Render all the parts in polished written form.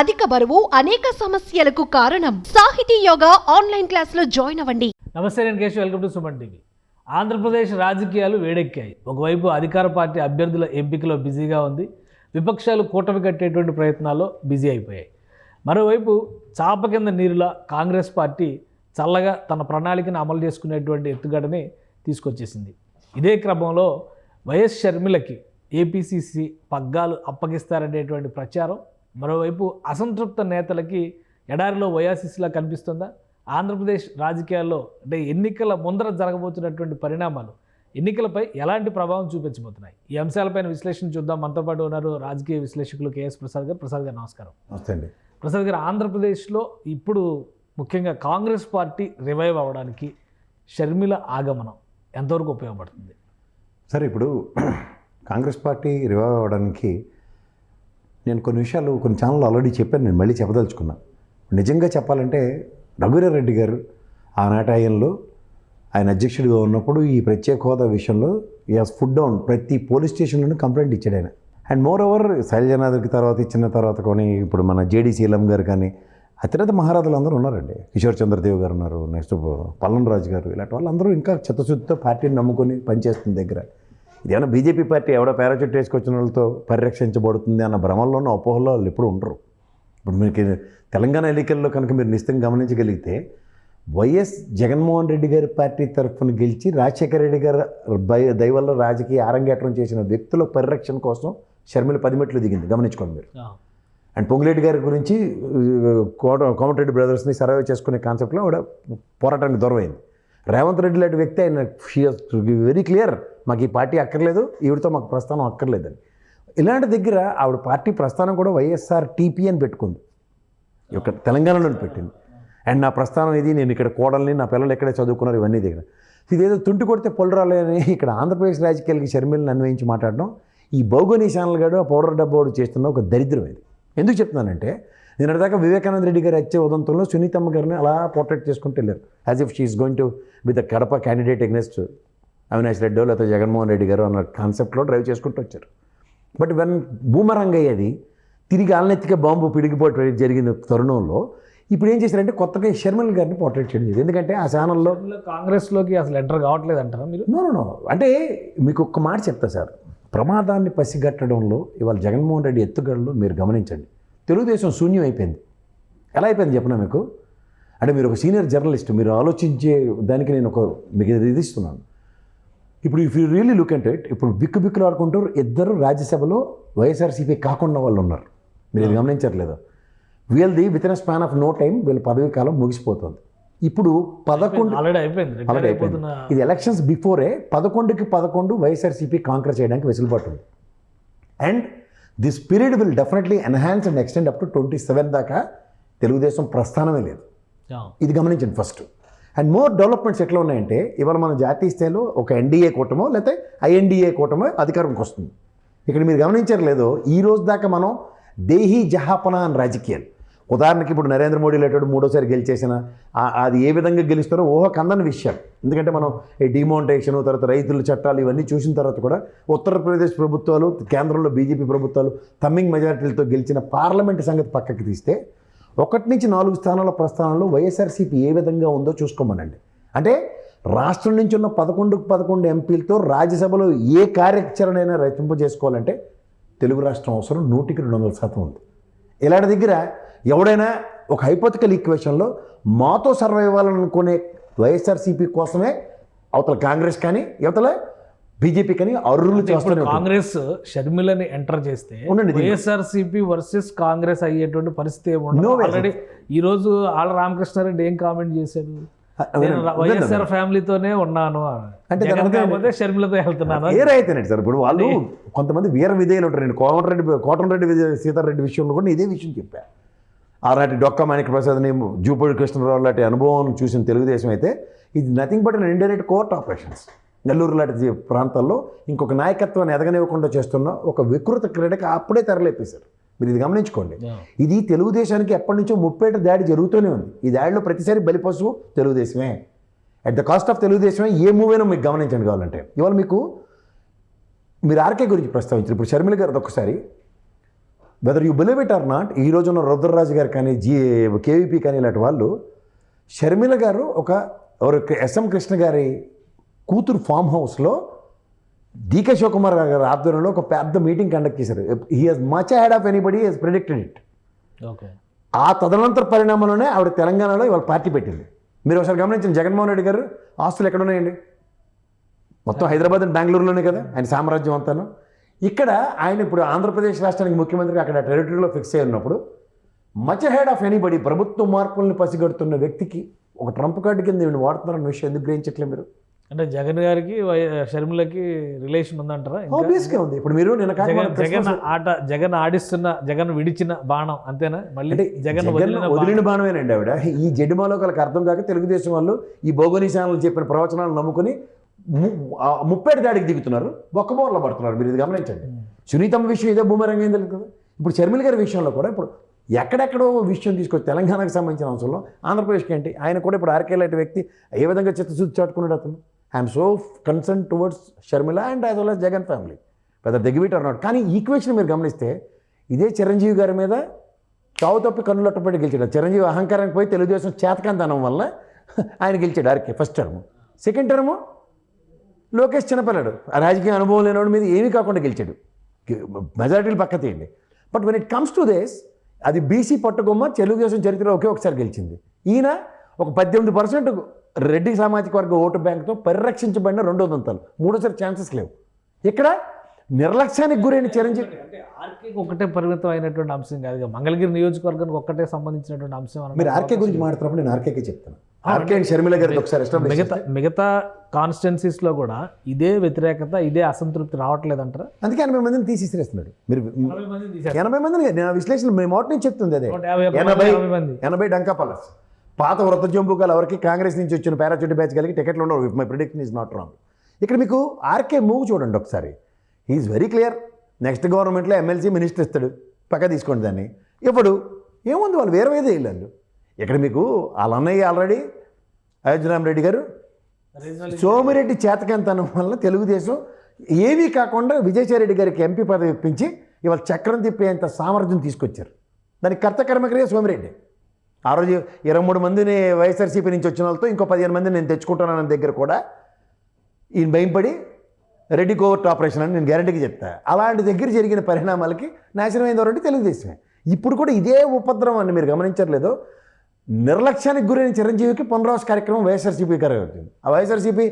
అధిక బరువు అనేక సమస్యలకు కారణం. సాహితీ యోగా ఆన్లైన్ క్లాసులో జాయిన్ అవ్వండి. నమస్తే, నేను Keshav. Welcome to Suman TV. Andhra Pradesh రాజకీయాలు వేడెక్కాయి. ఒకవైపు అధికార పార్టీ అభ్యర్థుల ఎంపికలో బిజీగా ఉంది, విపక్షాలు కూటమి కట్టేటువంటి ప్రయత్నాల్లో బిజీ అయిపోయాయి. మరోవైపు చాప కింద నీరులా కాంగ్రెస్ పార్టీ చల్లగా తన ప్రణాళికను అమలు చేసుకునేటువంటి ఎత్తుగడని తీసుకొచ్చేసింది. ఇదే క్రమంలో వైఎస్ షర్మిలకి ఏపీసీసీ పగ్గాలు అప్పగిస్తారనేటువంటి ప్రచారం, మరోవైపు అసంతృప్త నేతలకి ఎడారిలో ఓయాసిస్లా కనిపిస్తుందా? ఆంధ్రప్రదేశ్ రాజకీయాల్లో అంటే ఎన్నికల ముందర జరగబోతున్నటువంటి పరిణామాలు ఎన్నికలపై ఎలాంటి ప్రభావం చూపించబోతున్నాయి? ఈ అంశాలపైన విశ్లేషణ చూద్దాం. మనతో పాటు ఉన్నారు రాజకీయ విశ్లేషకులు కేఎస్ ప్రసాద్ గారు. ప్రసాద్ గారు నమస్కారం. నమస్తే అండి. ప్రసాద్ గారు, ఆంధ్రప్రదేశ్లో ఇప్పుడు ముఖ్యంగా కాంగ్రెస్ పార్టీ రివైవ్ అవ్వడానికి షర్మిల ఆగమనం ఎంతవరకు ఉపయోగపడుతుంది? సరే, ఇప్పుడు కాంగ్రెస్ పార్టీ రివైవ్ అవ్వడానికి నేను కొన్ని విషయాలు కొన్ని ఛానల్లో ఆల్రెడీ చెప్పాను, నేను మళ్ళీ చెప్పదలుచుకున్నా. నిజంగా చెప్పాలంటే రఘువీరారెడ్డి గారు ఆనాటి ఆయన అధ్యక్షుడిగా ఉన్నప్పుడు ఈ ప్రత్యేక హోదా విషయంలో ఫుడ్ డౌన్ ప్రతి పోలీస్ స్టేషన్లోనూ కంప్లైంట్ ఇచ్చాడు ఆయన. అండ్ మోర్ ఓవర్ శైలజనాథ్కి తర్వాత ఇచ్చిన తర్వాత కానీ ఇప్పుడు మన జేడీ సీలం గారు కానీ అతిరథ మహారాజులు అందరూ ఉన్నారండి. కిషోర్ చంద్రదేవ్ గారు ఉన్నారు, నెక్స్ట్ పల్లం రాజు గారు, ఇలాంటి వాళ్ళందరూ ఇంకా చిత్తశుద్ధితో పార్టీని నమ్ముకొని పనిచేస్తున్న దగ్గర ఇదేమైనా బీజేపీ పార్టీ ఎవడో పారాచూట్ వేసుకొచ్చిన వాళ్ళతో పరిరక్షించబడుతుంది అన్న భ్రమంలోనూ అపోహలో వాళ్ళు ఎప్పుడు ఉండరు. ఇప్పుడు మీకు తెలంగాణ ఎన్నికల్లో కనుక మీరు నిశ్చితంగా గమనించగలిగితే వైఎస్ జగన్మోహన్ రెడ్డి గారి పార్టీ తరఫున గెలిచి రాజశేఖర రెడ్డి గారు దయవల్ల రాజకీయ ఆరంగేట్రం చేసిన వ్యక్తుల పరిరక్షణ కోసం షర్మిల 10 మెట్లు దిగింది, గమనించుకోండి మీరు. అండ్ పొంగులేటి గారి గురించి కోమటిరెడ్డి బ్రదర్స్ని సర్వే చేసుకునే కాన్సెప్ట్లో ఆవిడ పోరాటానికి దూరమైంది. రేవంత్ రెడ్డి లాంటి వ్యక్తి ఆయన వెరీ క్లియర్, మాకు ఈ పార్టీ అక్కర్లేదు, ఈవిడతో మాకు ప్రస్థానం అక్కర్లేదని. ఇలాంటి దగ్గర ఆవిడ పార్టీ ప్రస్థానం కూడా వైఎస్ఆర్ టీపీ అని పెట్టుకుంది, ఇక్కడ తెలంగాణలో పెట్టింది. అండ్ నా ప్రస్థానం ఇది, నేను ఇక్కడ కోడల్ని, నా పిల్లలు ఎక్కడే చదువుకున్నారు, ఇవన్నీ దగ్గర ఇదేదో తుంటి కొడితే పొలరాలే అని ఇక్కడ ఆంధ్రప్రదేశ్ రాజకీయాలకి షర్మిలని అన్వయించి మాట్లాడడం ఈ భౌగోళిక ఛానల్ గాడు ఆ పౌడర్ డబ్బోడు చేస్తున్న ఒక దరిద్రం ఇది. ఎందుకు చెప్తున్నానంటే నిన్నటిదాకా వివేకానంద రెడ్డి గారు వచ్చే ఉదంతంలో సునీతమ్మ గారిని అలా పోర్ట్రేట్ చేసుకుంటూ వెళ్ళారు, as if she's going to be the Kadapa candidate against Avinash Reddy లేకపోతే జగన్మోహన్ రెడ్డి గారు అన్న కాన్సెప్ట్లో డ్రైవ్ చేసుకుంటూ వచ్చారు. బట్ వెన్ బూమరంగ్ అయ్యేది తిరిగి ఆల్నెత్తిగా బాంబు పిడిగిపోయి జరిగిన తరుణంలో ఇప్పుడు ఏం చేశారంటే కొత్తగా షర్మిల గారిని పోర్ట్రేట్ చేయడం జరిగింది. ఎందుకంటే ఆ ఛానల్లో కాంగ్రెస్లోకి అసలు ఎంటర్ కావట్లేదు అంటారా మీరు? నో అంటే మీకు ఒక్క మాట చెప్తా సార్, ప్రమాదాన్ని పసిగట్టడంలో ఇవాళ జగన్మోహన్ రెడ్డి ఎత్తుగడలు మీరు గమనించండి. తెలుగుదేశం శూన్యం అయిపోయింది. ఎలా అయిపోయింది చెప్పనా మీకు? అంటే మీరు ఒక సీనియర్ జర్నలిస్ట్, మీరు ఆలోచించే దానికి నేను మీకు ఇది ఇస్తున్నాను. ఇప్పుడు ఇఫ్ యూ రియల్లీ లుక్ అంటే ఇప్పుడు బిక్కులు ఆడుకుంటూ ఇద్దరు రాజ్యసభలో వైఎస్ఆర్సీపీ కాకుండా వాళ్ళు ఉన్నారు, మీరు ఇది గమనించట్లేదు. వీళ్ళది within span of no time వీళ్ళ పదవీ కాలం ముగిసిపోతుంది. ఇప్పుడు 11 ఆల్రెడీ అయిపోయింది. ఇది ఎలక్షన్స్ బిఫోరే 11కి 11 వైఎస్ఆర్సీపీ కాంకర్ చేయడానికి వెసులుబాటు ఉంది. And this period will definitely enhance and extend up to 27 దాకా తెలుగుదేశం ప్రస్థానమే లేదు. ఇది గమనించండి ఫస్ట్. అండ్ మోర్ డెవలప్మెంట్స్ ఎట్లా ఉన్నాయంటే ఇవాళ మన జాతీయ స్థాయిలో ఒక ఎన్డీఏ కూటమో లేకపోతే ఐఎన్డీఏ కూటమో అధికారంకి వస్తుంది. ఇక్కడ మీరు గమనించారు లేదో, ఈ రోజు దాకా మనం దేహీ జహాపనా అని రాజకీయాలు, ఉదాహరణకి ఇప్పుడు నరేంద్ర మోడీ లేటాడు మూడోసారి గెలిచేసిన అది ఏ విధంగా గెలుస్తారో కందని విషయాలు. ఎందుకంటే మనం ఈ డిమానిటైజేషన్ తర్వాత రైతుల చట్టాలు ఇవన్నీ చూసిన తర్వాత కూడా ఉత్తరప్రదేశ్ ప్రభుత్వాలు, కేంద్రంలో బీజేపీ ప్రభుత్వాలు తమ్మింగ్ మెజారిటీలతో గెలిచిన పార్లమెంట్ సంగతి పక్కకి తీస్తే 1 నుంచి 4 స్థానాల ప్రస్థానంలో వైఎస్ఆర్సీపీ ఏ విధంగా ఉందో చూసుకోమనండి. అంటే రాష్ట్రం నుంచి ఉన్న 11 ఎంపీలతో రాజ్యసభలో ఏ కార్యాచరణైనా రచింపజేసుకోవాలంటే తెలుగు రాష్ట్రం అవసరం 100కి 200% ఉంది. ఇలాంటి దగ్గర ఎవడైనా ఒక హైపోథెటికల్ ఈక్వేషన్లో మాతో సర్వైవ్ అవ్వాలనుకునే వైఎస్ఆర్సీపీ కోసమే అవతల కాంగ్రెస్ కానీ అవతల బీజేపీ కానీ అర్రులు చేస్తున్నారు. కాంగ్రెస్ షర్మిలని ఎంటర్ చేస్తే వైఎస్ఆర్సీపీ వర్సెస్ కాంగ్రెస్ అయ్యేటువంటి పరిస్థితి ఏముండదు. ఆల్రెడీ ఈ రోజు ఆళ్ళ రామకృష్ణారెడ్డి ఏం కామెంట్ చేశాడు, వైఎస్ఆర్ ఫ్యామిలీతోనే ఉన్నాను అంటే షర్మిలతో వెళ్తున్నాను. ఏరైతేనండి సార్, ఇప్పుడు వాళ్ళు కొంతమంది వీర విధేయులు ఉంటారండి. కోటంరెడ్డి సీతారెడ్డి విషయంలో కూడా ఇదే విషయం చెప్పారు. ఆనాటి డొక్క మాణిక్య ప్రసాద్ని, జూపూడి కృష్ణరావు లాంటి అనుభవం చూసిన తెలుగుదేశం అయితే ఇది nothing but an indirect court operations. Nellore లాంటి ప్రాంతాల్లో ఇంకొక నాయకత్వాన్ని ఎదగనివ్వకుండా చేస్తున్న ఒక వికృత క్రీడకి అప్పుడే తెరలేపేశారు. మీరు ఇది గమనించుకోండి. ఇది తెలుగుదేశానికి ఎప్పటి నుంచో ముప్పేట దాడి జరుగుతూనే ఉంది. ఈ దాడిలో ప్రతిసారి బలిపశువు తెలుగుదేశమే. అట్ ద కాస్ట్ ఆఫ్ తెలుగుదేశమే ఏ మూవీ అయినా మీకు గమనించండి కావాలంటే. ఇవాళ మీకు మీరు ఆర్కే గురించి ప్రస్తావించారు. ఇప్పుడు షర్మిల గారు ఒక్కసారి whether you believe it or not, ఈ రోజున్న రుద్రరాజు గారు కానీ కేవీపీ కానీ ఇలాంటి వాళ్ళు షర్మిల గారు ఎస్ఎం కృష్ణ గారి కూతురు ఫామ్ హౌస్లో డీకే శివకుమార్ గారి ఆధ్వర్యంలో ఒక పెద్ద మీటింగ్ కండక్ట్ చేశారు. He has much ahead of anybody he's predicted it. Okay, ఆ తదనంతర పరిణామంలోనే ఆవిడ తెలంగాణలో ఇవాళ పార్టీ పెట్టింది. మీరు ఒకసారి గమనించండి, జగన్మోహన్ రెడ్డి గారు ఆస్తులు ఎక్కడ ఉన్నాయండి? మొత్తం హైదరాబాద్ అండ్ బెంగళూరులోనే కదా ఆయన సామ్రాజ్యం అంతాను. ఇక్కడ ఆయన ఇప్పుడు ఆంధ్రప్రదేశ్ రాష్ట్రానికి ముఖ్యమంత్రిగా అక్కడ టెరిటరీలో ఫిక్స్ అయి ఉన్నప్పుడు మచ్ అహెడ్ ఆఫ్ ఎనీబడి ప్రభుత్వ మార్పుల్ని పసిగడుతున్న వ్యక్తికి ఒక ట్రంప్ కార్డు కింద ఈయన వాడుతున్నారన్న విషయం ఎందుకు గ్రహించట్లేదు మీరు? అంటే జగన్ గారికి షర్మిలకి రిలేషన్ ఉందంటారా? ఆబ్వియస్గా ఉంది. ఇప్పుడు మీరు నిన్న జగన్ ఆడిస్తున్న, జగన్ విడిచిన బాణం అంతేనా? మళ్ళీ జగన్ వదిలిన బాణమేనండి ఆవిడ. ఈ జడ్డిమాలో వాళ్ళకి అర్థం కాక తెలుగుదేశం వాళ్ళు ఈ భౌగోళిక ఛానల్ చెప్పిన ప్రవచనాలు నమ్ముకుని ముప్పేటి దాడికి దిగుతున్నారు, బొక్కబోర్లో పడుతున్నారు. మీరు ఇది గమనించండి. సునీతమ్మ విషయం ఇదే భూమరంగం ఏం తెలియదు కదా. ఇప్పుడు షర్మిల గారి విషయంలో కూడా ఇప్పుడు ఎక్కడెక్కడో విషయం తీసుకొచ్చి తెలంగాణకు సంబంధించిన అంశంలో ఆంధ్రప్రదేశ్కి ఏంటి, ఆయన కూడా ఇప్పుడు ఆర్కే లాంటి వ్యక్తి ఏ విధంగా చిత్తశుద్ధి చాటుకున్నాడు అతను. I'm so concern towards Sharmila and as well as Jagan family, పెద్ద దిగ్విట్ ఆర్ నాట్. కానీ ఈక్వేషన్ మీరు గమనిస్తే ఇదే చిరంజీవి గారి మీద చావు తప్పి కన్నులట్టబడి గెలిచాడు. చిరంజీవి అహంకారానికి పోయి తెలుగుదేశం చేతకంతనం వల్ల ఆయన గెలిచాడు RK first term. Second term Lokesh చిన్నపిల్లాడు, ఆ రాజకీయ అనుభవం లేనివాడి మీద ఏమీ కాకుండా గెలిచాడు. మెజారిటీలు పక్క తీయండి. But when it comes to this, అది బీసీ పట్టుకొమ్మ తెలుగుదేశం చరిత్రలో ఒకే ఒకసారి గెలిచింది. ఈయన ఒక 18% రెడ్డి సామాజిక వర్గ ఓటు బ్యాంకుతో పరిరక్షించబడిన రెండో దంతాలు, మూడోసారి ఛాన్సెస్ లేవు. ఇక్కడ నిర్లక్ష్యానికి గురైన చిరంజీవి అంటే ఆర్కేకి ఒకటే పరిమితం అయినటువంటి అంశం కాదు, మంగళగిరి నియోజకవర్గానికి ఒక్కటే సంబంధించినటువంటి అంశం. మీరు ఆర్కే గురించి మాట్లాడుతున్నప్పుడు నేను ఆర్కేకే చెప్తాను. ఆర్కే అండ్ షర్మిల గారికి ఒకసారి మిగతా కాన్స్టిట్యున్సీస్లో కూడా ఇదే వ్యతిరేకత, ఇదే అసంతృప్తి రావట్లేదు అంటారా? అందుకే 80 మందిని తీసేస్తున్నాడు. మీరు 80 మందిని నేను విశ్లేషణ మేము మొదటి నుంచి చెప్తుంది అదే. 80 డంకా పల్లస్ పాత వృత్త జంబుకాలు ఎవరికి కాంగ్రెస్ నుంచి వచ్చిన పారాచూట్ బ్యాచ్ కలిగి టికెట్లు ఉండవు. My prediction is not wrong. ఇక్కడ మీకు ఆర్కే మూవ్ చూడండి ఒకసారి. He's very clear. నెక్స్ట్ గవర్నమెంట్లో ఎమ్మెల్సీ మినిస్టర్ ఇస్తాడు, పక్క తీసుకోండి దాన్ని. ఇప్పుడు ఏముంది, వాళ్ళు వేరే ఇల్లు. ఇక్కడ మీకు వాళ్ళ అన్నయ్య ఆల్రెడీ అయోధ్యరామరెడ్డి గారు సోమిరెడ్డి చేతకంతనం వల్ల తెలుగుదేశం ఏమీ కాకుండా విజయసాయిరెడ్డి గారికి ఎంపీ పదవి ఇప్పించి ఇవాళ చక్రం తిప్పేంత సామర్థ్యం తీసుకొచ్చారు. దానికి కర్తకర్మక్రియ సోమిరెడ్డి. ఆ రోజు 23 మందిని వైఎస్ఆర్సీపీ నుంచి వచ్చిన వాళ్ళతో ఇంకో 15 మందిని నేను తెచ్చుకుంటానన్న దగ్గర కూడా ఈయన భయపడి రెడ్డి కోవర్ట్ ఆపరేషన్ అని నేను గ్యారంటీకి చెప్తా. అలాంటి దగ్గర జరిగిన పరిణామాలకి నాశనం అయింది ఎవరంటే తెలుగుదేశమే. ఇప్పుడు కూడా ఇదే ఉపద్రవం అని మీరు గమనించట్లేదు. నిర్లక్ష్యానికి గురైన చిరంజీవికి పునరావాస కార్యక్రమం వైఎస్ఆర్సీపీ గారు అవుతుంది. ఆ వైఎస్ఆర్సీపీ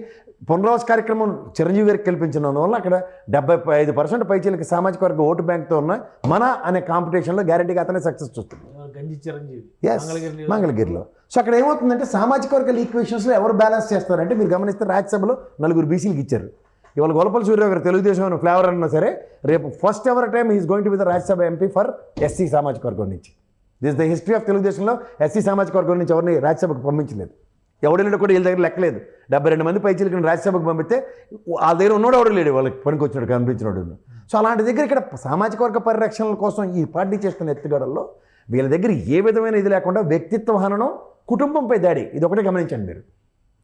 పునరావాస కార్యక్రమం చిరంజీవి గారికి కల్పించినందువల్ల అక్కడ 75% పైచీలకి సామాజిక వర్గ ఓటు బ్యాంక్తో ఉన్న మన అనే కాంపిటీషన్లో గ్యారంటీగా అతనే సక్సెస్ చూస్తుంది. ఎస్, మంగళగిరిలో. సో అక్కడ ఏమవుతుందంటే సామాజిక వర్గాల ఈక్వేషన్స్లో ఎవరు బ్యాలెన్స్ చేస్తారంటే మీరు గమనిస్తే రాజ్యసభలో 4 బీసీలకు ఇచ్చారు. ఇవాళ గొల్లపల్లి సూర్యరావు గారు తెలుగుదేశం అనే ఫ్లేవర్ అన్నా సరే రేపు first ever time is going to be the Rajya Sabha MP for SC సామాజిక వర్గం నుంచి. దిస్ ద హిస్టరీ ఆఫ్ తెలుగుదేశంలో ఎస్సీ సామాజిక వర్గం నుంచి ఎవరిని రాజ్యసభకు పంపించలేదు. ఎవడలేడు కూడా వీళ్ళ దగ్గర లెక్కలేదు. 72 మంది పైచీలకి రాజ్యసభకు పంపిస్తే ఆ దగ్గర ఉన్నోడు ఎవడు లేడు, వాళ్ళకి పనికి వచ్చినాడు కనిపించినాడు. సో అలాంటి దగ్గర ఇక్కడ సామాజిక వర్గ పరిరక్షణల కోసం ఈ పార్టీ చేస్తున్న ఎత్తుగడల్లో వీళ్ళ దగ్గర ఏ విధమైన ఇది లేకుండా వ్యక్తిత్వ హననం, కుటుంబంపై దాడి, ఇది ఒకటే గమనించండి మీరు.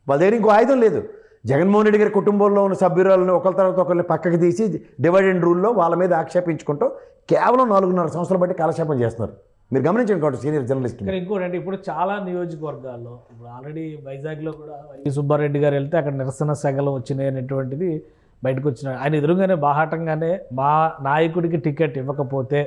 వాళ్ళ దగ్గర ఇంకో ఆయుధం లేదు. జగన్మోహన్ రెడ్డి గారి కుటుంబంలో ఉన్న సభ్యురాలను ఒకరి తర్వాత ఒకరిని పక్కకి తీసి డివైడ్ అండ్ రూల్లో వాళ్ళ మీద ఆక్షేపించుకుంటూ కేవలం 4.5 సంవత్సరాలు బట్టి కాలక్షేపం చేస్తున్నారు. మీరు గమనించండి కాబట్టి సీనియర్ జర్నలిస్ట్. ఇంకోటి అంటే ఇప్పుడు చాలా నియోజకవర్గాల్లో ఇప్పుడు ఆల్రెడీ వైజాగ్లో కూడా సుబ్బారెడ్డి గారు వెళ్తే అక్కడ నిరసన సెగలు వచ్చినాయి అనేటువంటిది బయటకు వచ్చినాడు. ఆయన ఎదురుగానే బాహాటంగానే మా నాయకుడికి టికెట్ ఇవ్వకపోతే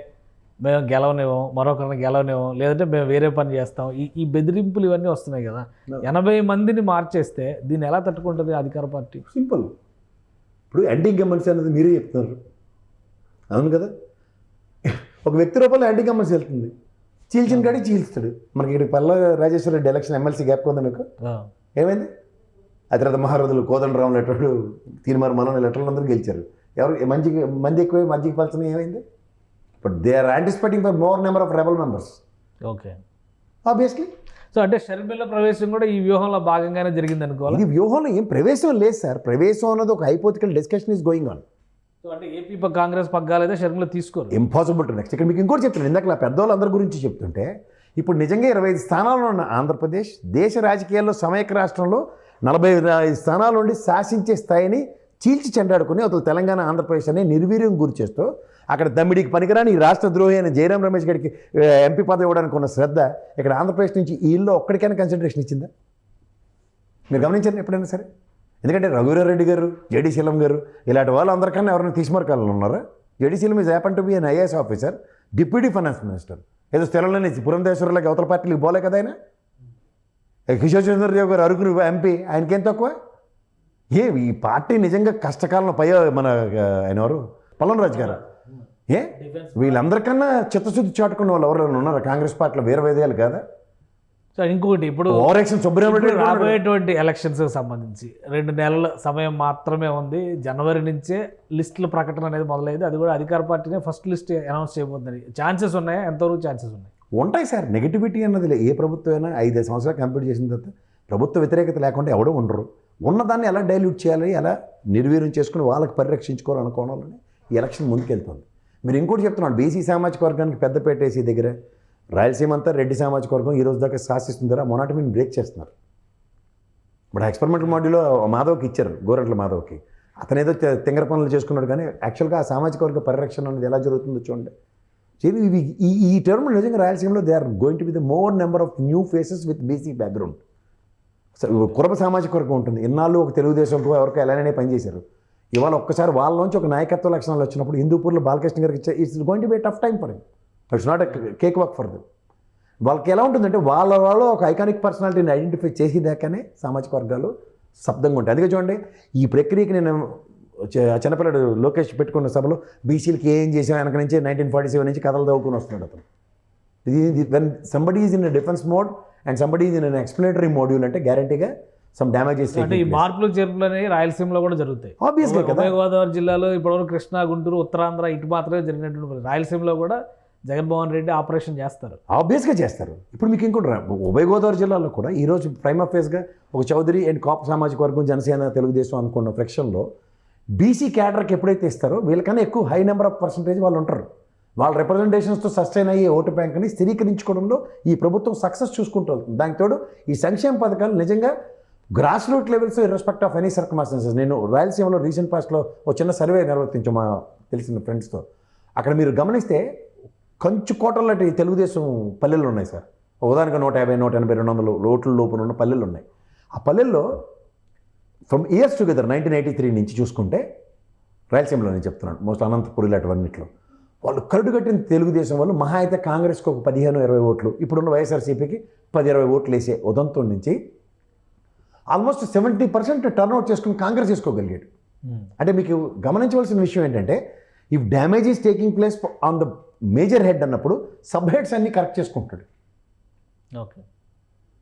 మేము గెలవనివ్వం, మరొకరిని గెలవనివ్వం, లేదంటే మేము వేరే పని చేస్తాం, ఈ బెదిరింపులు ఇవన్నీ వస్తున్నాయి కదా. 80 మందిని మార్చేస్తే దీన్ని ఎలా తట్టుకుంటుంది అధికార పార్టీ? సింపుల్. ఇప్పుడు యాంటీ ఇన్కంబెన్సీ అనేది మీరే చెప్తున్నారు, అవును కదా. ఒక వ్యక్తి రూపంలో యాంటీ ఇన్కంబెన్సీ వెళ్తుంది, చీల్చిన కాడి చీల్స్తాడు. మనకి ఇక్కడ Palla Rajeshwara Reddy election MLC gap ఉందా మీకు? ఏమైంది? ఆ తర్వాత మహారథులు కోదండరామ్ లెటర్లు, తీర్మార్ మనం లెటర్లు గెలిచారు. ఎవరు మంది ఎక్కువ మధ్యకి పలచని ఏమైంది? But they are anticipating for more number of rebel members. Okay, obviously. So అంటే షర్మిల ప్రవేశం కూడా ఈ వ్యూహంలో భాగంగానే జరిగింది అనుకోవాలి. ఇది వ్యూహంలో ఏం ప్రవేశం లేదు సార్. ప్రవేశం అన్నది ఒక hypothetical discussion is going on. So అంటే ఏపీ కాంగ్రెస్ పగ్గాలైతే షర్మిల తీసుకోరు. Impossible to next. ఇక్కడ మీకు ఇంకోటి చెప్తున్నాను, ఇందాక నా పెద్దవాళ్ళందరి గురించి చెప్తుంటే ఇప్పుడు నిజంగా 25 స్థానాల్లో ఉన్న ఆంధ్రప్రదేశ్ దేశ రాజకీయాల్లో సమైక్య రాష్ట్రంలో 45 స్థానాల నుండి శాసించే స్థాయిని చీల్చి చెండాడుకుని అసలు తెలంగాణ ఆంధ్రప్రదేశ్ అనే నిర్వీర్యం గురి చేస్తూ అక్కడ దమ్మిడికి పనికిరాని ఈ రాష్ట్ర ద్రోహి అయిన జయరాం రమేష్ గారికి ఎంపీ పదవి ఇవ్వడానికి ఉన్న శ్రద్ధ ఇక్కడ ఆంధ్రప్రదేశ్ నుంచి ఈ ఇల్లు ఒక్కడికైనా కన్సిడరేషన్ ఇచ్చిందా? మీరు గమనించారు ఎప్పుడైనా సరే? ఎందుకంటే రఘువీరారెడ్డి గారు, జేడీ శీలం గారు ఇలాంటి వాళ్ళు అందరికన్నా ఎవరైనా తీసిమరకాలను ఉన్నారా? JD Seelam is happen to be an IAS officer, deputy finance minister. ఏదో స్థలంలోనే పురంధేశ్వరులకి అవతల పార్టీలకు పోలే కదా ఆయన. కిషోర్ చంద్రదేవ్ గారు అరకు ఎంపీ, ఆయనకేం తక్కువ? ఈ పార్టీ నిజంగా కష్టకాలంలో మన ఆయన ఎవరు పల్లవరాజు గారు వీళ్ళందరికన్నా చిత్తశుద్ధి చాటుకున్న వాళ్ళు ఎవరైనా ఉన్నారా కాంగ్రెస్ పార్టీలో? వేరే వేదేయాలు కాదా? సో ఇంకొకటి ఇప్పుడు ఓవరాక్షన్ సుబ్రహ్మణ్యం రాబోయేటువంటి ఎలక్షన్స్కి సంబంధించి 2 నెలల సమయం మాత్రమే ఉంది. జనవరి నుంచే లిస్టుల ప్రకటన అనేది మొదలైంది. అది కూడా అధికార పార్టీనే ఫస్ట్ లిస్ట్ అనౌన్స్ చేయబోతుంది. ఛాన్సెస్ ఉన్నాయా? ఎంతవరకు ఛాన్సెస్ ఉన్నాయి? ఉంటాయి సార్. నెగిటివిటీ అన్నది ఏ ప్రభుత్వం అయినా 5 సంవత్సరాలు కంప్లీట్ చేసిన తర్వాత ప్రభుత్వ వ్యతిరేకత లేకుండా ఎవడో ఉండరు. ఉన్నదాన్ని ఎలా డైల్యూట్ చేయాలి, ఎలా నిర్వీర్యం చేసుకుని వాళ్ళకి పరిరక్షించుకోవాలనుకోవాలని ఈ ఎలక్షన్ ముందుకెళ్తుంది. మీరు ఇంకోటి చెప్తున్నాడు, బీసీ సామాజిక వర్గానికి పెద్దపేట వేసి దగ్గర రాయలసీమ అంతా రెడ్డి సామాజిక వర్గం ఈ రోజు దాకా శాసిస్తుంటారా? మొన్నటి మీరు బ్రేక్ చేస్తున్నారు. ఇప్పుడు ఎక్స్పెరిమెంటల్ మాడ్యూల్లో మాధవ్కి ఇచ్చారు, గోరంట్ల మాధవ్కి. అతను ఏదో తింగర పనులు చేసుకున్నాడు, కానీ యాక్చువల్గా ఆ సామాజిక వర్గ పరిరక్షణ అనేది ఎలా జరుగుతుందో చూడండి. ఈ టర్మ్ నిజంగా రాయలసీమలో they are going to be the more number of new faces with BC background. Kuruba సామాజిక వర్గం ఉంటుంది. ఇన్నాళ్ళు ఒక తెలుగుదేశంతో ఎవరికో ఎలానే పనిచేశారు. ఇవాళ ఒక్కసారి వాళ్ళలోంచి ఒక నాయకత్వ లక్షణాలు వచ్చినప్పుడు హిందూపూర్లో బాలకృష్ణ గారికి ఇచ్చే it's going to B tough time for him. It's not cake work for them. వాళ్ళకి ఎలా ఉంటుందంటే వాళ్ళు ఒక ఐకానిక్ పర్సనాలిటీని ఐడెంటిఫై చేసేదాకానే సామాజిక వర్గాలు శబ్దంగా ఉంటాయి. అందుకే చూడండి, ఈ ప్రక్రియకి నేను చిన్నపిల్లడు లోకేష్ పెట్టుకున్న సభలో బీసీలకి ఏం చేసాం వెనక నుంచి 1947 నుంచి కథలు తవ్వుకుని వస్తున్నాడు అతను. ఇది when somebody is in defence mode and somebody is in an explanatory module అంటే గ్యారంటీగా సమ్ డ్యామేజెస్. అంటే ఈ మార్పులు చేర్పులు అనేవి రాయలసీమలో కూడా జరుగుతాయి. ఆబ్వియస్గా కదా. ఉభయ గోదావరి జిల్లాలో ఇప్పటివరకు కృష్ణా, గుంటూరు, ఉత్తరాంధ్ర ఇటు మాత్రమే జరిగినటువంటి రాయలసీమలో కూడా జగన్మోహన్ రెడ్డి ఆపరేషన్ చేస్తారు. ఆబ్వియస్గా చేస్తారు. ఇప్పుడు మీకు ఇంకోటి ఉభయ గోదావరి జిల్లాలో కూడా ఈరోజు ప్రైమ్ అఫేర్స్గా ఒక చౌదరి అండ్ కాపు సామాజిక వర్గం, జనసేన, తెలుగుదేశం అనుకున్న ఫ్రెక్షన్లో బీసీ క్యాడర్కి ఎప్పుడైతే ఇస్తారో వీళ్ళకన్నా ఎక్కువ హై నెంబర్ ఆఫ్ పర్సంటేజ్ వాళ్ళు ఉంటారు. వాళ్ళ రిప్రజెంటేషన్స్తో సస్టైన్ అయ్యే ఓటు బ్యాంక్ని స్థిరీకరించుకోవడంలో ఈ ప్రభుత్వం సక్సెస్ చూసుకుంటూ వెళ్తుంది. దానికి తోడు ఈ సంక్షేమ పథకాలు నిజంగా grass root levels irrespective of any circumstances. నేను రాయలసీమలో రీసెంట్ పాస్ట్లో ఒక చిన్న సర్వే నిర్వర్తించాం మా తెలిసిన ఫ్రెండ్స్తో. అక్కడ మీరు గమనిస్తే కంచు కోటల లాంటి తెలుగుదేశం పల్లెలు ఉన్నాయి సార్. ఉదాహరణగా 150, 180, 200 ఓట్ల లోపల ఉన్న పల్లెలు ఉన్నాయి. ఆ పల్లెల్లో ఫ్రమ్ ఇయర్స్ టుగెదర్ 1983 నుంచి చూసుకుంటే రాయలసీమలో నేను చెప్తున్నాను, మోస్ట్ అనంతపురి లాంటివన్నిట్లో వాళ్ళు కరుడు కట్టిన తెలుగుదేశం వాళ్ళు మహా అయితే కాంగ్రెస్కి ఒక 15-20 ఓట్లు, ఇప్పుడున్న వైఎస్ఆర్సీపీకి 10-20 ఓట్లు వేసే ఉదంతం నుంచి ఆల్మోస్ట్ 70% టర్న్అవుట్ చేసుకుని కాంగ్రెస్ చేసుకోగలిగాడు. అంటే మీకు గమనించవలసిన విషయం ఏంటంటే, if damage is taking place on the major head అన్నప్పుడు సబ్ హెడ్స్ అన్నీ కరెక్ట్ చేసుకుంటాడు. ఓకే,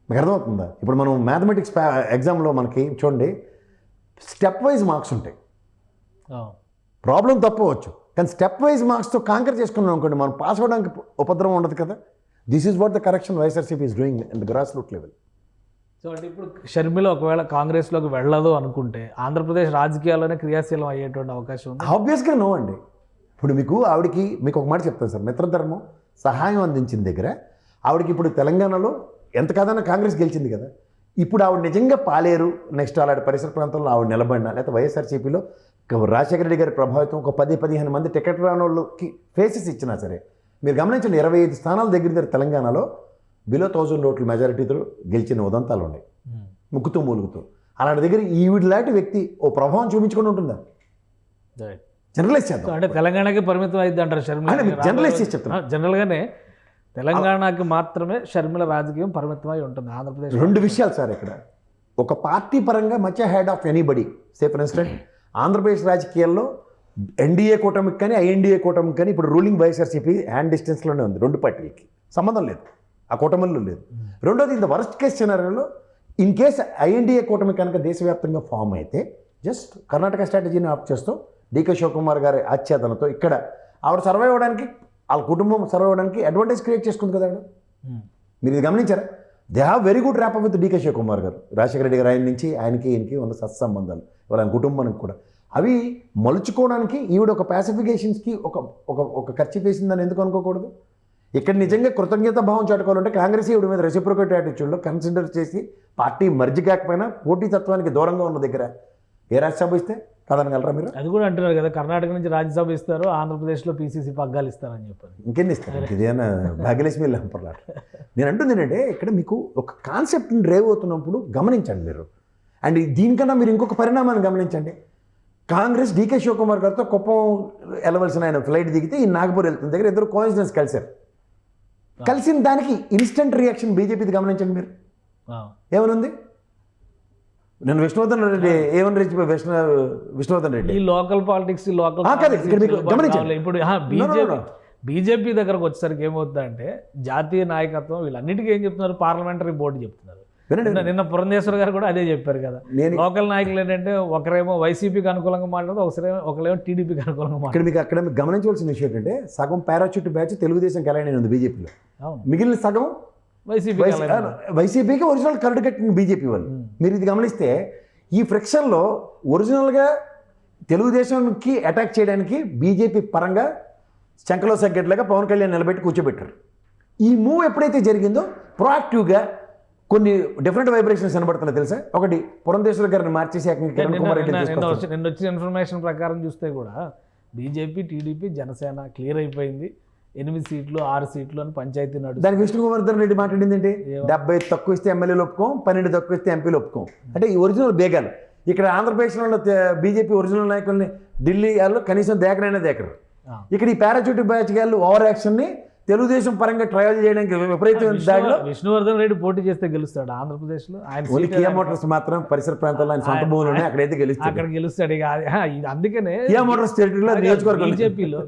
మీకు అర్థమవుతుందా? ఇప్పుడు మనం మ్యాథమెటిక్స్ ఎగ్జామ్లో మనకి చూడండి స్టెప్ వైజ్ మార్క్స్ ఉంటాయి. ప్రాబ్లం తప్పవచ్చు, కానీ స్టెప్ వైజ్ మార్క్స్తో కాంకర్ చేసుకున్నాం అనుకోండి, మనం పాస్ అవ్వడానికి ఉపద్రవం ఉండదు కదా. This is what the correction YSRCP is doing in the grass root level. So అంటే ఇప్పుడు షర్మిల ఒకవేళ కాంగ్రెస్లోకి వెళ్ళదు అనుకుంటే ఆంధ్రప్రదేశ్ రాజకీయాల్లోనే క్రియాశీలం అయ్యేటువంటి అవకాశం ఉంది? ఆబ్వియస్గా నో అండి. ఇప్పుడు మీకు ఒక మాట చెప్తాను సార్, మిత్రధర్మం సహాయం అందించిన దగ్గర ఆవిడకి ఇప్పుడు తెలంగాణలో ఎంత కాదన్నా కాంగ్రెస్ గెలిచింది కదా. ఇప్పుడు ఆవిడ నిజంగా పాలేరు నెక్స్ట్ అలాంటి పరిసర ప్రాంతంలో ఆవిడ నిలబడినా, లేకపోతే వైఎస్ఆర్సీపీలో రాజశేఖర రెడ్డి గారి ప్రభావితం ఒక 10-15 మంది టికెట్ రాని వాళ్ళకి ఫేసెస్ ఇచ్చినా సరే, మీరు గమనించండి 25 స్థానాల దగ్గర తెలంగాణలో బిలో 1000 ఓట్ల మెజారిటీతో గెలిచిన ఉదంతాలు ఉన్నాయి, ముక్కుతూ మూలుగుతూ. అలాంటి దగ్గర ఈవిడ లాంటి వ్యక్తి ఓ ప్రభావం చూపించుకొని ఉంటుందా? జనరలైజ్ చేద్దాం. అంటే తెలంగాణకి పరిమితం అయింది అంటారు షర్మిల? జనరలైజ్ చేసి చెప్తున్నా. జనరల్గానే తెలంగాణకి మాత్రమే షర్మిల రాజకీయం పరిమితమై ఉంటుంది. ఆంధ్రప్రదేశ్ 2 విషయాలు సార్ ఇక్కడ. ఒక పార్టీ పరంగా much head of anybody. Say for instant Andhra Pradesh రాజకీయాల్లో ఎన్డీఏ కూటమికి కానీ ఐఎన్డీఏ కూటమికి కానీ ఇప్పుడు రూలింగ్ వైఎస్ఆర్సీపీ హ్యాండ్ డిస్టెన్స్లోనే ఉంది. 2 పార్టీలకి సంబంధం లేదు, ఆ కూటమిలో లేదు. రెండోది, ఇన్ ద వర్స్ట్ కేస్ సినారియోలో ఇన్ కేస్ ఐఎన్డీఏ కూటమి కనుక దేశవ్యాప్తంగా ఫామ్ అయితే జస్ట్ కర్ణాటక స్ట్రాటజీని ఆప్ చేస్తూ డీకే శివకుమార్ గారి ఆచ్ఛేదనతో ఇక్కడ ఆవిడ సర్వైవ్ అవ్వడానికి, వాళ్ళ కుటుంబం సర్వైవ్ అవ్వడానికి అడ్వాంటేజ్ క్రియేట్ చేసుకుంది కదా ఆవిడ. మీరు ఇది గమనించారా? They have very good rap with DK Shivakumar గారు. రాజశేఖర రెడ్డి గారు ఆయన నుంచి ఈయనకి ఉన్న సత్సంబంధాలు, వాళ్ళ కుటుంబానికి కూడా అవి మలుచుకోవడానికి ఈవిడ ఒక పాసిఫికేషన్స్కి ఒక ఖర్చు వేసిందని ఎందుకు అనుకోకూడదు? ఇక్కడ నిజంగా కృతజ్ఞత భావం చాటుకోవాలంటే కాంగ్రెస్ ఈవిడ మీద రెసిప్రోకేట్ యాటిట్యూడ్లో కన్సిడర్ చేసి పార్టీ మర్జి కాకపోయినా పోటీతత్వానికి దూరంగా ఉన్న దగ్గర ఏ రాజ్యసభ ఇస్తే కాదనగలరా మీరు? అది కూడా అంటున్నారు కదా, కర్ణాటక నుంచి రాజ్యసభ ఇస్తారు, ఆంధ్రప్రదేశ్లో పీసీసీ పగ్గాలు ఇస్తారని చెప్పారు. ఇంకెన్ని ఇస్తారు? ఇదేనా భాగ్యలక్ష్మి లంపర్లాట? నేను అంటుంది ఏంటంటే, ఇక్కడ మీకు ఒక కాన్సెప్ట్ని డ్రైవ్ అవుతున్నప్పుడు గమనించండి మీరు. అండ్ దీనికన్నా మీరు ఇంకొక పరిణామాన్ని గమనించండి. కాంగ్రెస్ డీకే శివకుమార్ గారితో కుప్పం వెళ్ళవలసిన ఆయన ఫ్లైట్ దిగితే ఈ నాగపూర్ వెళ్తున్న దగ్గర ఇద్దరు కోయిన్సిడెన్స్ కలిశారు. కలిసిన దానికి ఇన్స్టెంట్ రియాక్షన్ బీజేపీది గమనించండి మీరు. ఏమనుంది? నేను విష్ణువర్ధన్ రెడ్డి ఏమని రెడ్డి విష్ణువర్ధన్ రెడ్డి ఈ లోకల్ పాలిటిక్స్ లోకల్ ఇప్పుడు బీజేపీ దగ్గరకు వచ్చేసరికి ఏమవుతుందంటే, జాతీయ నాయకత్వం వీళ్ళన్నిటికీ ఏం చెప్తున్నారు, పార్లమెంటరీ బోర్డు చెప్తున్నారు. నిన్న పురంధేశ్వర్ గారు కూడా అదే చెప్పారు కదా. లోకల్ నాయకులు ఏంటంటే ఒకరేమో వైసీపీకి అనుకూలంగా మాట్లాడుతూ ఒకరేమో టీడీపీకి అనుకూలంగా మాట్లాడుతారు. అక్కడ మీకు గమనించవలసిన విషయం ఏంటంటే, సగం పారాచూట్ బ్యాచ్ తెలుగుదేశం కలైన ఉంది బీజేపీలో, మిగిలిన సగం వైసీపీకి ఒరిజినల్ కరడు కట్టిన బీజేపీ వాళ్ళు. మీరు ఇది గమనిస్తే ఈ ఫ్రిక్షన్లో ఒరిజినల్గా తెలుగుదేశంకి అటాక్ చేయడానికి బీజేపీ పరంగా శంకలో సెక్రటరీగా పవన్ కళ్యాణ్ నిలబెట్టి కూర్చోబెట్టారు. ఈ మూవ్ ఎప్పుడైతే జరిగిందో ప్రొయాక్టివ్గా కొన్ని డిఫరెంట్ వైబ్రేషన్స్ కనబడుతున్నాయి తెలుసా. ఒకటి, పురంధేశ్వర్ గారిని మార్చేసి నిన్న వచ్చిన ఇన్ఫర్మేషన్ ప్రకారం చూస్తే కూడా బీజేపీ, టీడీపీ, జనసేన క్లియర్ అయిపోయింది. 8 సీట్లు 6 సీట్లు అని పంచాయతీ నడుస్తుంది. దానికి విష్ణువర్ధన్ రెడ్డి మాట్లాడింది ఏంటి? 70 తక్కువ ఇస్తే ఎమ్మెల్యేలు ఒప్పుకోం, 12 తక్కువ ఇస్తే ఎంపీలు ఒప్పుకోం. అంటే ఈ ఒరిజినల్ బేగాలు. ఇక్కడ ఆంధ్రప్రదేశ్లో బీజేపీ ఒరిజినల్ నాయకుల్ని ఢిల్లీ వాళ్ళు కనీసం దేకరైనా దేకరు. ఇక్కడ ఈ పారాచూట్ బ్యాచ్ గాళ్ళు ఓవర్ యాక్షన్ని తెలుగుదేశం పరంగా ట్రయల్ చేయడానికి విపరీతమైన దాడిలో విష్ణువర్ధన్ రెడ్డి పోటీ చేస్తే గెలుస్తాడు ఆంధ్రప్రదేశ్లో. ఆయన కియా మోటార్స్ మాత్రం పరిసర ప్రాంతాల్లో ఆయన సొంత భూములు ఉన్నాయి, అక్కడైతే గెలుస్తాడు. అక్కడ గెలుస్తాడు. అందుకనే కియా మోటార్స్ టెరిటరీలో నియోజకవర్గం.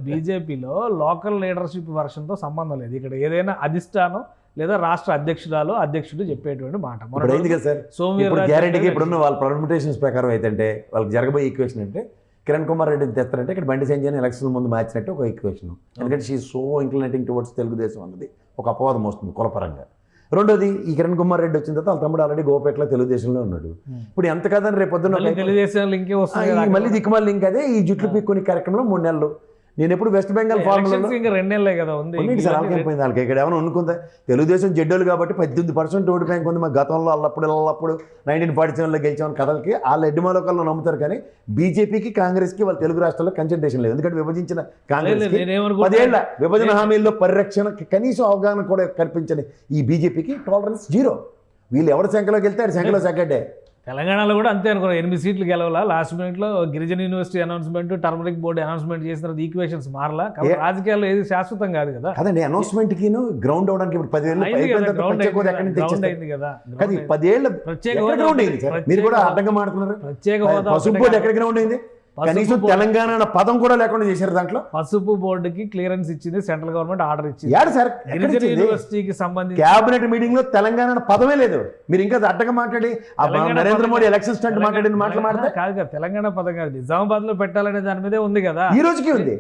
బీజేపీలో లోకల్ లీడర్షిప్ వర్షన్తో సంబంధం లేదు. ఇక్కడ ఏదైనా అధిష్టానం లేదా రాష్ట్ర అధ్యక్షుడు చెప్పేటువంటి మాట. అయింది కదా సార్. ఇప్పుడు గ్యారెంటీకి ఇప్పుడున్న వాళ్ళ పర్మిటేషన్స్ ప్రకారం అయితే వాళ్ళకి జరగబోయే ఈక్వేషన్ అంటే, కిరణ్ కుమార్ రెడ్డిని తెస్తారంటే ఇక్కడ బండి సంజయ్ ఎలక్షన్ ముందు మార్చినట్టు ఒక ఈక్వేషన్. ఎందుకంటే షీ సో ఇంక్లినేటింగ్ టువర్డ్స్ తెలుగుదేశం అన్నది ఒక అపవాదం వస్తుంది కులపరంగా. రెండోది, ఈ కిరణ్ కుమార్ రెడ్డి వచ్చిన తర్వాత వాళ్ళ తమ్ముడు ఆల్రెడీ గోపేటలో తెలుగుదేశంలో ఉన్నాడు. ఇప్పుడు ఎంత కాదని రేపు పొద్దున్న తెలుగుదేశం లింకే వస్తుంది, మళ్ళీ దిక్కుమాలి లింక్ అదే ఈ జుట్లు పీక్కుని కార్యక్రమంలో 3 నెలలు. నేను ఎప్పుడు వెస్ట్ బెంగాల్ ఫార్ములా ఇంకా 2 నెలలే కదా ఉంది సార్. వాళ్ళకి వాళ్ళకి ఇక్కడ ఏమైనా అనుకుందా? తెలుగుదేశం జడ్డోలు కాబట్టి 18% ఓటు బ్యాంక్ ఉంది. మా గతంలో అల్లప్పుడు 1947లో గెలిచామని కథలకి వాళ్ళ ఎడ్డిమాలోకాల్లో నమ్ముతారు. కానీ బీజేపీకి, కాంగ్రెస్కి వాళ్ళ తెలుగు రాష్ట్రాల్లో కన్సంట్రేషన్ లేదు. ఎందుకంటే విభజించిన కాంగ్రెస్ 10 ఏళ్ల విభజన హామీల్లో పరిరక్షణకి కనీసం అవగాహన కూడా కల్పించని ఈ బీజేపీకి టాలరెన్స్ 0. వీళ్ళు ఎవరి సంఖ్యలోకి వెళ్తే ఆడి సంఖ్యలో సెకండే. తెలంగాణలో కూడా అంతే అనుకున్నాం. 8 సీట్లు గెలవాలా. లాస్ట్ మినిట్లో గిరిజన university announcement, turmeric board announcement చేసిన తర్వాత ఈక్వేషన్స్ మారలా. కాబట్టి రాజకీయాల్లో ఏది శాశ్వతం కాదు కదా. అదండి అనౌన్స్మెంట్కి గ్రౌండ్ అవడానికి ఇప్పుడు 10 ఏళ్ళు అయింది కదా. 10 ఏళ్ళ ప్రత్యేక గ్రౌండ్ అయింది సార్. మీరు కూడా అడ్డంగా మాడుతున్నారు. ప్రత్యేక హోదా పసుపు బోర్డు ఎక్కడ గ్రౌండ్ అయింది? కనీసం తెలంగాణ అన్న పదం కూడా లేకుండా చేశారు. దాంట్లో పసుపు బోర్డుకి క్లియరెన్స్ ఇచ్చింది సెంట్రల్ గవర్నమెంట్, ఆర్డర్ ఇచ్చింది. సార్ యూనివర్సిటీకి సంబంధించి క్యాబినెట్ మీటింగ్ లో తెలంగాణ అన్న పదమే లేదు. మీరు ఇంకా అడ్డగా మాట్లాడి నరేంద్ర మోడీ ఎలక్షన్ స్టంట్ మాట్లాడిన మాట్లాడితే కాదు కదా. తెలంగాణ పదం కాదు, నిజామాబాద్ లో పెట్టాలనే దాని మీదే ఉంది కదా. ఈ రోజుకి ఉంది.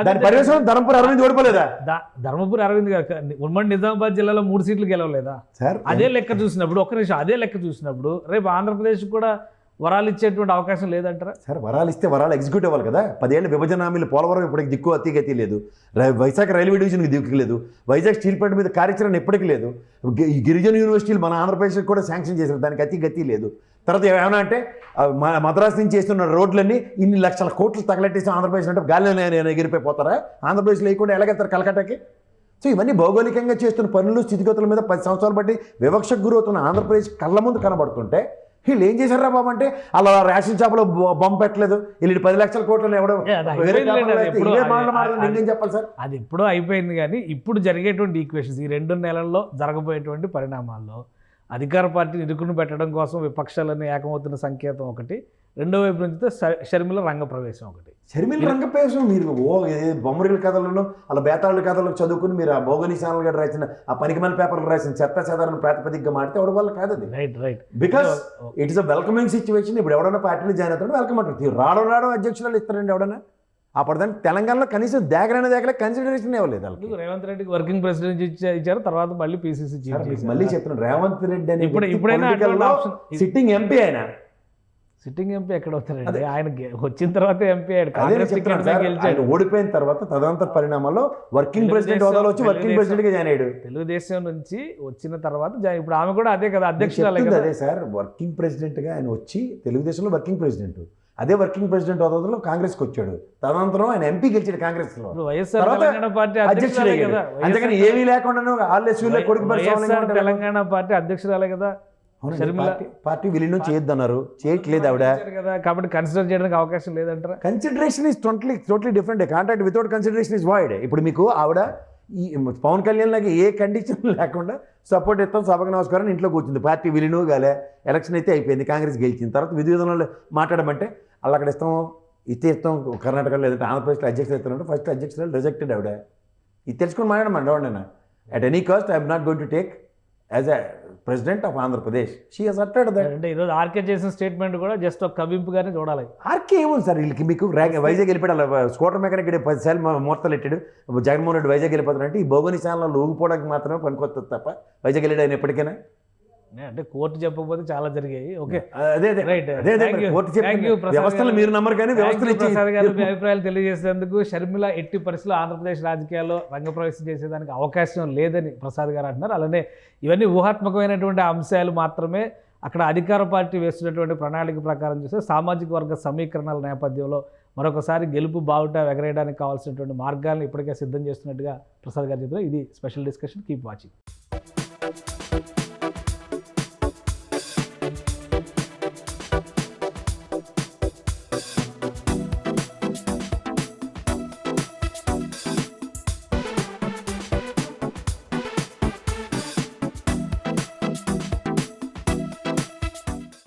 దాని పరివేశం ధర్మపురి అరవింద్ ఓడిపోలేదా? ధర్మపురి అరవింద్ ఉమ్మడి నిజామాబాద్ జిల్లాలో 3 సీట్లు గెలవలేదా సార్? అదే లెక్క చూసినప్పుడు, ఒక్క నిమిషం, అదే లెక్క చూసినప్పుడు రేపు ఆంధ్రప్రదేశ్ కూడా వరాలు ఇచ్చేటువంటి అవకాశం లేదంటారా సార్? వరాలు ఇస్తే వరాలు ఎగ్జిక్యూట్ అవ్వాలి కదా. 10 ఏళ్ళ విభజన హామీలు పోలవరం ఇప్పటికి దిక్కు అతిగతి లేదు. వైజాగ్ రైల్వే డివిజన్కి దిక్కు లేదు. వైజాగ్ స్టీల్ ప్లాంట్ మీద కార్యాచరణ ఎప్పటికీ లేదు. గిరిజన యూనివర్సిటీలు మన ఆంధ్రప్రదేశ్కి కూడా శాంక్షన్ చేశారు, దానికి అతిగతి లేదు. తర్వాత ఏమైనా అంటే మద్రాసు నుంచి చేస్తున్న రోడ్లన్నీ ఇన్ని లక్షల కోట్లు తగలెట్టేసి ఆంధ్రప్రదేశ్ అంటే గాలిలో ఎగిరిపోతారా? ఆంధ్రప్రదేశ్లో లేకుండా ఎలాగెత్తారు కలకట్టాకి? సో ఇవన్నీ భౌగోళికంగా చేస్తున్న పనులు, స్థితిగతుల మీద 10 సంవత్సరాలు బట్టి వివక్షకు గురవుతున్న ఆంధ్రప్రదేశ్ కళ్ళ ముందు కనబడుతుంటే వీళ్ళు ఏం చేశారా బాబు అంటే, అలా రేషన్ షాపులో బొమ్మ పెట్టలేదు, వీళ్ళు 10 లక్షల కోట్లు ఎవడో నేనేం చెప్పాలి సార్? అది ఎప్పుడో అయిపోయింది. కానీ ఇప్పుడు జరిగేటువంటి ఈక్వేషన్స్, ఈ 2 నెలల్లో జరగబోయేటువంటి పరిణామాల్లో అధికార పార్టీని ఇరుకుని పెట్టడం కోసం విపక్షాలన్నీ ఏకమవుతున్న సంకేతం ఒకటి, రెండో వైపు నుంచి షర్మిల రంగప్రవేశం ఒకటి. షర్మిల రంగప్రవేశం మీరు బొమ్మరిల కథలను అలా బేతాళ కథలకు చదువుకుని మీరు ఆ భోగని ఛానల్ గడ రాసిన ఆ పనికిమాల పేపర్లు రాసిన చెత్త సాధారణ ప్రాతిపదికగా మాడితే ఎవరి వల్ల కాదు అది. Right. Because it is a welcoming situation. ఇప్పుడు ఎవడన్నా పార్టీలో జాయిన్ అవుతాడు వెల్కమ్ అంటారు. రావడం అధ్యక్షులు ఇస్తారండి ఎవడన్నా. అప్పటిదాన్ని తెలంగాణలో కనీసం దేగలే కన్సిడరేషన్ ఇవ్వలేదు వాళ్ళకి. రేవంత్ రెడ్డికి వర్కింగ్ ప్రెసిడెంట్ ఇచ్చారు, తర్వాత మళ్ళీ పీసీసీ చీఫ్. మళ్ళీ చెప్తున్నాను, రేవంత్ రెడ్డి అని ఇప్పుడైనా సిట్టింగ్ ఎంపీ ఆయన. సిట్టింగ్ ఎంపీ ఎక్కడ అవుతారండి? ఆయన వచ్చిన తర్వాత ఎంపీ అయ్యాడు. ఓడిపోయిన తర్వాత తదనంతర పరిణామాల్లో వర్కింగ్ ప్రెసిడెంట్ హోదాలో వచ్చి వర్కింగ్ ప్రెసిడెంట్ గా జాయిన్ అయ్యాడు. తెలుగుదేశం నుంచి వచ్చిన తర్వాత ఇప్పుడు ఆమె కూడా అదే కదా అధ్యక్షురాలు. అదే సార్, వర్కింగ్ ప్రెసిడెంట్ గా ఆయన వచ్చి తెలుగుదేశంలో వర్కింగ్ ప్రెసిడెంట్, అదే వర్కింగ్ ప్రెసిడెంట్ హోదాలో కాంగ్రెస్కి వచ్చాడు. తదనంతరం ఆయన ఎంపీ గెలిచాడు కాంగ్రెస్లో. ఇప్పుడు వైఎస్ఆర్ తర్వాత తెలంగాణ పార్టీ అధ్యక్షుడు అధ్యక్షురాలే అయ్యాడు. కదా. అంతేగాని ఏమీ లేకుండా ఆల్ఎస్యూలో కొడుకు వైఎస్ఆర్ తెలంగాణ పార్టీ అధ్యక్షురాలే కదా షర్మిల. పార్టీ విలీనం చేయొద్దన్నారు, చేయట్లేదు ఆవిడ కదా, కాబట్టి కన్సిడర్ చేయడానికి అవకాశం లేదంటారా? Consideration is totally different. Contract without consideration is void. ఇప్పుడు మీకు ఆవిడ ఈ పవన్ కళ్యాణ్ లాగా ఏ కండిషన్ లేకుండా సపోర్ట్ ఇస్తాం, సభకు నమస్కారం, ఇంట్లో కూర్చుంది. పార్టీ విలీనం కాలే, ఎలక్షన్ అయితే అయిపోయింది, కాంగ్రెస్ గెలిచింది. తర్వాత విధి విధానాలు మాట్లాడమంటే వాళ్ళు అక్కడ ఇస్తాం, ఇస్తాం కర్ణాటకలో లేదంటే ఆంధ్రప్రదేశ్లో అధ్యక్షులు ఇస్తానంటే ఫస్ట్ అధ్యక్షురాలు రిజెక్టెడ్ ఆవిడ. ఇది తెలుసుకొని మాట్లాడమండి ఆవిడ. నేను at any cost I'm not going to take as a president of Andhra Pradesh. She has added that. అంటే ఈరోజు ఆర్కే చేసిన స్టేట్మెంట్ కూడా జస్ట్ ఒక కవింపుగానే చూడాలి. ఆర్కే ఏముంది సార్ వీళ్ళకి, మీకు వైజాగ్ వెళ్ళిపోయాడు, అలా స్కూటర్ మెకానిక్ 10 సార్లు మూర్తలు ఎట్టాడు. జగన్మోహన్ రెడ్డి వైజాగ్ వెళ్ళిపోతాడంటే ఈ భోగని స్థానంలో ఊగిపోవడానికి మాత్రమే పనికొస్తుంది తప్ప వైజాగ్ వెళ్ళాడు ఆయన ఎప్పటికైనా. అంటే కోర్టు చెప్పకపోతే చాలా జరిగాయి. ఓకే, అదే రైట్. వ్యవస్థలు మీరు నమ్మరు కానీ వ్యవస్థలు ప్రసాద్ గారు మీ అభిప్రాయాలు తెలియజేసేందుకు షర్మిల ఎట్టి పరిస్థితుల్లో ఆంధ్రప్రదేశ్ రాజకీయాల్లో రంగప్రవేశం చేసేదానికి అవకాశం లేదని ప్రసాద్ గారు అంటున్నారు. అలానే ఇవన్నీ ఊహాత్మకమైనటువంటి అంశాలు మాత్రమే. అక్కడ అధికార పార్టీ వేస్తున్నటువంటి ప్రణాళిక ప్రకారం చూస్తే సామాజిక వర్గ సమీకరణల నేపథ్యంలో మరొకసారి గెలుపు బావుట ఎగరేయడానికి కావాల్సినటువంటి మార్గాలను ఇప్పటికే సిద్ధం చేస్తున్నట్టుగా ప్రసాద్ గారు చెప్పారు. ఇది స్పెషల్ డిస్కషన్. Keep watching.